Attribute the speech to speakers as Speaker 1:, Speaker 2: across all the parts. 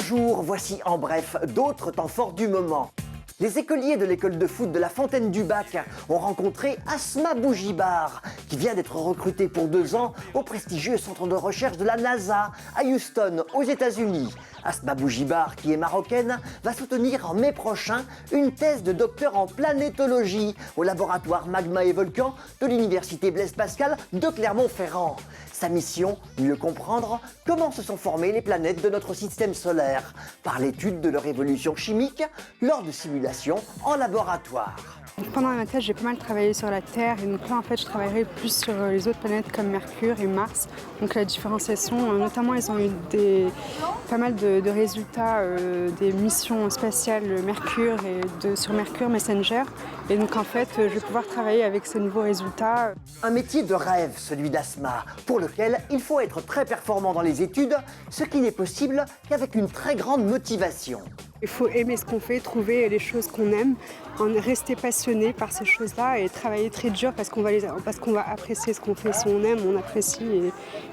Speaker 1: Bonjour, voici en bref d'autres temps forts du moment. Les écoliers de l'école de foot de la Fontaine du Bac ont rencontré Asma Bougibar, qui vient d'être recrutée pour 2 ans au prestigieux centre de recherche de la NASA à Houston, aux États-Unis. Asma Bougibar, qui est marocaine, va soutenir en mai prochain une thèse de docteur en planétologie au laboratoire Magma et Volcan de l'université Blaise Pascal de Clermont-Ferrand. Sa mission, mieux comprendre comment se sont formées les planètes de notre système solaire par l'étude de leur évolution chimique lors de simulations en laboratoire.
Speaker 2: Pendant ma thèse, j'ai pas mal travaillé sur la Terre et donc là en fait je travaillerai plus sur les autres planètes comme Mercure et Mars. Donc la différenciation, notamment ils ont eu pas mal de résultats des missions spatiales Mercure et sur Mercure Messenger. Et donc en fait je vais pouvoir travailler avec ces nouveaux résultats.
Speaker 1: Un métier de rêve, celui d'Asma, pour lequel il faut être très performant dans les études, ce qui n'est possible qu'avec une très grande motivation.
Speaker 2: Il faut aimer ce qu'on fait, trouver les choses qu'on aime, rester passionné par ces choses-là et travailler très dur parce qu'on va apprécier ce qu'on fait. Si on aime, on apprécie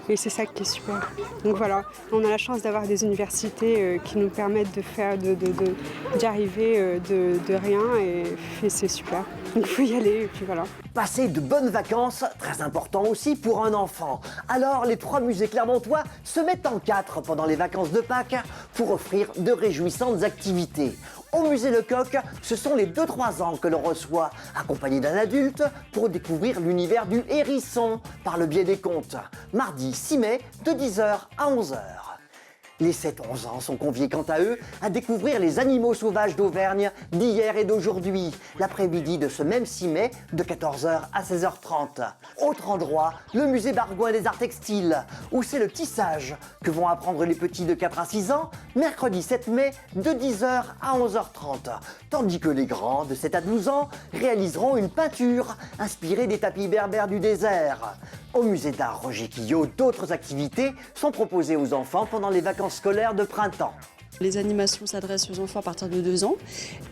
Speaker 2: et c'est ça qui est super. Donc voilà, on a la chance d'avoir des universités qui nous permettent d'y arriver de rien et c'est super. Donc il faut y aller et puis voilà.
Speaker 1: Passer de bonnes vacances, très important aussi pour un enfant. Alors les 3 musées clermontois se mettent en 4 pendant les vacances de Pâques pour offrir de réjouissantes activités. Au musée Lecoq, ce sont les 2-3 ans que l'on reçoit, accompagné d'un adulte, pour découvrir l'univers du hérisson par le biais des contes. Mardi 6 mai, de 10h à 11h. Les 7-11 ans sont conviés quant à eux à découvrir les animaux sauvages d'Auvergne d'hier et d'aujourd'hui, l'après-midi de ce même 6 mai de 14h à 16h30. Autre endroit, le musée Bargouin des Arts Textiles, où c'est le tissage que vont apprendre les petits de 4 à 6 ans, mercredi 7 mai de 10h à 11h30, tandis que les grands de 7 à 12 ans réaliseront une peinture inspirée des tapis berbères du désert. Au musée d'art Roger Quillot, d'autres activités sont proposées aux enfants pendant les vacances scolaires de printemps.
Speaker 3: Les animations s'adressent aux enfants à partir de 2 ans.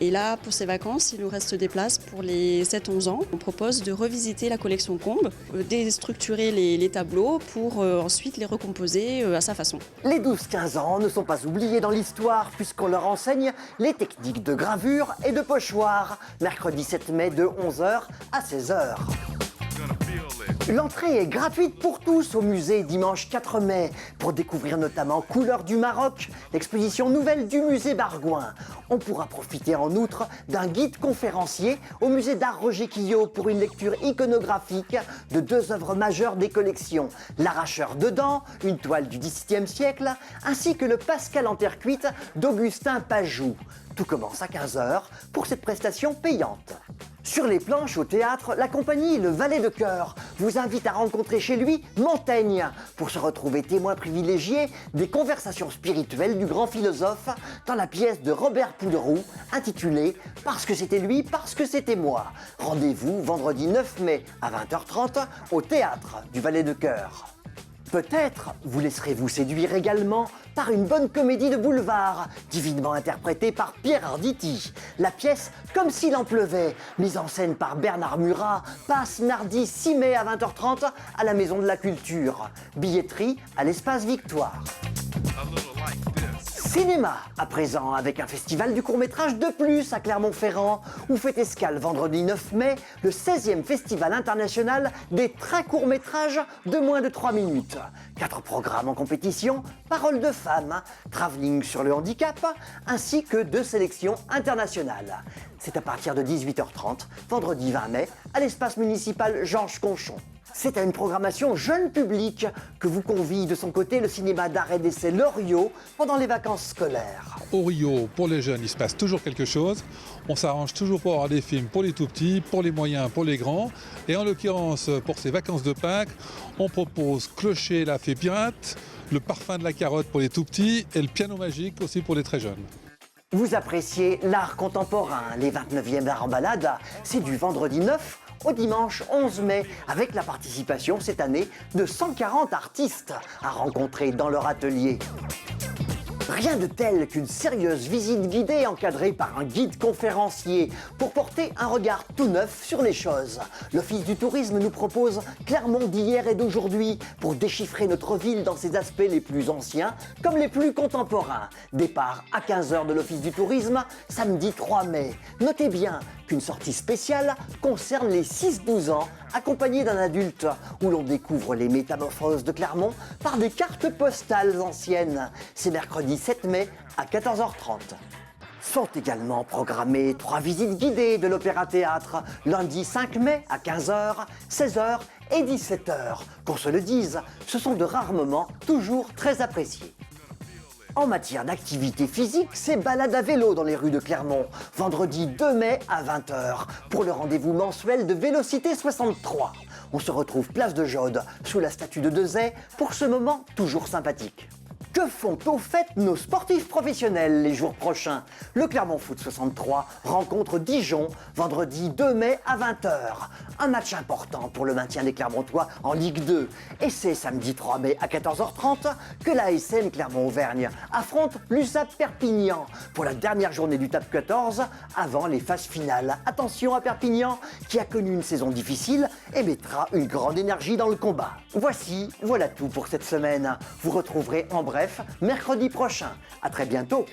Speaker 3: Et là, pour ces vacances, il nous reste des places pour les 7-11 ans. On propose de revisiter la collection Combes, déstructurer les tableaux pour ensuite les recomposer à sa façon.
Speaker 1: Les 12-15 ans ne sont pas oubliés dans l'histoire puisqu'on leur enseigne les techniques de gravure et de pochoir. Mercredi 7 mai de 11h à 16h. L'entrée est gratuite pour tous au musée dimanche 4 mai pour découvrir notamment Couleurs du Maroc, l'exposition nouvelle du musée Bargouin. On pourra profiter en outre d'un guide conférencier au musée d'art Roger Quillot pour une lecture iconographique de 2 œuvres majeures des collections, L'Arracheur de dents, une toile du XVIIe siècle, ainsi que le Pascal en terre cuite d'Augustin Pajou. Tout commence à 15h pour cette prestation payante. Sur les planches au théâtre, la compagnie Le Valet de Cœur vous invite à rencontrer chez lui Montaigne pour se retrouver témoin privilégié des conversations spirituelles du grand philosophe dans la pièce de Robert Poudroux intitulée « Parce que c'était lui, parce que c'était moi ». Rendez-vous vendredi 9 mai à 20h30 au théâtre du Valet de Cœur. Peut-être vous laisserez-vous séduire également par une bonne comédie de boulevard, divinement interprétée par Pierre Arditi. La pièce Comme s'il en pleuvait, mise en scène par Bernard Murat, passe mardi 6 mai à 20h30 à la Maison de la Culture. Billetterie à l'Espace Victoire. Cinéma, à présent, avec un festival du court-métrage de plus à Clermont-Ferrand, où fait escale vendredi 9 mai le 16e festival international des très courts-métrages de moins de 3 minutes. 4 programmes en compétition, paroles de femmes, travelling sur le handicap, ainsi que 2 sélections internationales. C'est à partir de 18h30, vendredi 20 mai, à l'espace municipal Georges Conchon. C'est à une programmation jeune public que vous convie de son côté le cinéma d'art et d'essai Loriot pendant les vacances scolaires.
Speaker 4: Au Rio, pour les jeunes, il se passe toujours quelque chose. On s'arrange toujours pour avoir des films pour les tout-petits, pour les moyens, pour les grands. Et en l'occurrence, pour ces vacances de Pâques, on propose Clocher la fée pirate, Le parfum de la carotte pour les tout-petits et Le piano magique aussi pour les très jeunes.
Speaker 1: Vous appréciez l'art contemporain, les 29e Arts en balade, c'est du vendredi 9 au dimanche 11 mai, avec la participation cette année de 140 artistes à rencontrer dans leur atelier. Rien de tel qu'une sérieuse visite guidée encadrée par un guide conférencier pour porter un regard tout neuf sur les choses. L'Office du tourisme nous propose Clermont d'hier et d'aujourd'hui pour déchiffrer notre ville dans ses aspects les plus anciens comme les plus contemporains. Départ à 15h de l'Office du tourisme, samedi 3 mai. Notez bien qu'une sortie spéciale concerne les 6-12 ans accompagnés d'un adulte où l'on découvre les métamorphoses de Clermont par des cartes postales anciennes. C'est mercredi 7 mai à 14h30. Sont également programmées 3 visites guidées de l'Opéra-Théâtre, lundi 5 mai à 15h, 16h et 17h. Qu'on se le dise, ce sont de rares moments toujours très appréciés. En matière d'activité physique, c'est balade à vélo dans les rues de Clermont, vendredi 2 mai à 20h, pour le rendez-vous mensuel de Vélocité 63. On se retrouve place de Jaude, sous la statue de Dezay, pour ce moment toujours sympathique. Que font au fait nos sportifs professionnels les jours prochains? Le Clermont Foot 63 rencontre Dijon, vendredi 2 mai à 20h. Un match important pour le maintien des Clermontois en Ligue 2. Et c'est samedi 3 mai à 14h30 que la ASM Clermont-Auvergne affronte l'USAP Perpignan pour la dernière journée du Top 14 avant les phases finales. Attention à Perpignan qui a connu une saison difficile et mettra une grande énergie dans le combat. Voilà tout pour cette semaine. Vous retrouverez en bref mercredi prochain. À très bientôt.